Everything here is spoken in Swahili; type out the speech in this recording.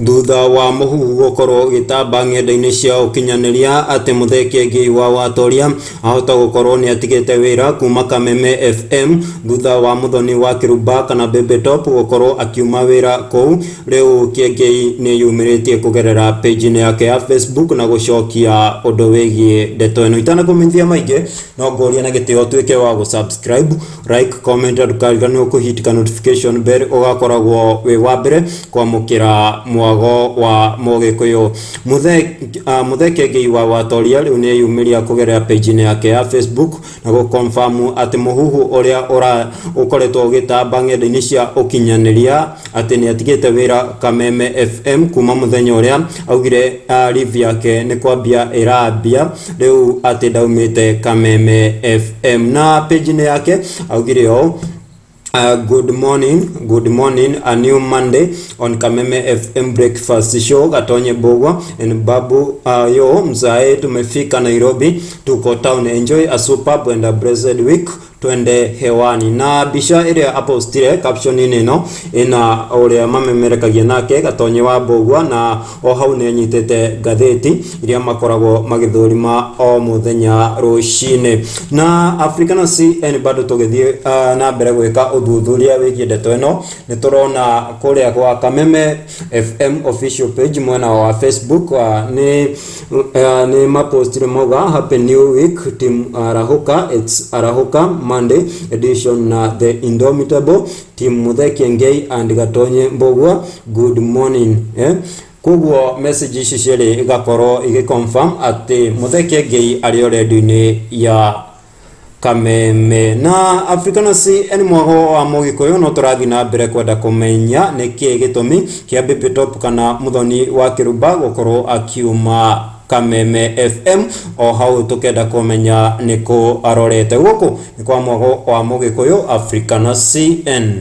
thutha wa muhuhu gukorwo gitamba ng'enda-inĩ cia ukinyanĩria ati Muthee Kiengei wa Watoria ahota gukorwo ni atigite wira kuma Kameme FM thutha wa Muthoni wa Kiruba kana Bebe Top gukorwo akiuma wira kou. Riu Kiengei ni yumiritie kugerera page-ini yake ya Facebook na gucokia undu wigie ndeto ino. Itana kumithia maingi no ngoria na gitio tuike wa subscribe, like, comment and ukariganirwo kuhitika notification bell ugakoragwo wi wa mbere kwamukira mwago wa Mugikuyu. Muthee Kiengei wa Watoria riu ni yumiria kugerera page-ini yake ya Facebook na gukonfirm ati muhuhu uria ukoretwo ugitamba ng'enda-ini cia ukinyaniria ati ni atigite wira Kameme FM kuma muthenya uria augire live yake ni kwambia irambia riu ati daumite Kameme FM na page-ini yake augire o good morning, a new Monday on Kameme FM breakfast show. Gatonye Bogwa and Babu yo mzae tumefika Nairobi, tuko town, enjoy a superb and a blessed week, twende hewani. Na bisha ile hapo stile caption ino ina ore mamemerekagia nake Gatonye wa Bogwa na o hau ne nyitete gatheti iria makoragwo magithurima o muthenya rucine. Na African CN bado tugithie na mbere gwika uthuthuria wigie ndeto ino ni turona kuria kwa Kameme FM official page mwena wa Facebook ni mapostire moga happy new week team Arahuka, it's Arahuka Monday edition na the indomitable team Muthee Kiengei and Gatonye Mbogwa good morning. Kugwo message ici ciri igakorwo igiconfirm ati Muthee Kiengei ari already ya Kameme. Na African CN mwago wa Mugikuyu no turathi na mbere kwenda kumenya niki gitumi kia Bebe Top kana Muthoni wa Kiruba gukorwo akiuma Kameme FM o hau tukenda kumenya niko arorete guku ni kwa mwago wa Mugikuyu African CN.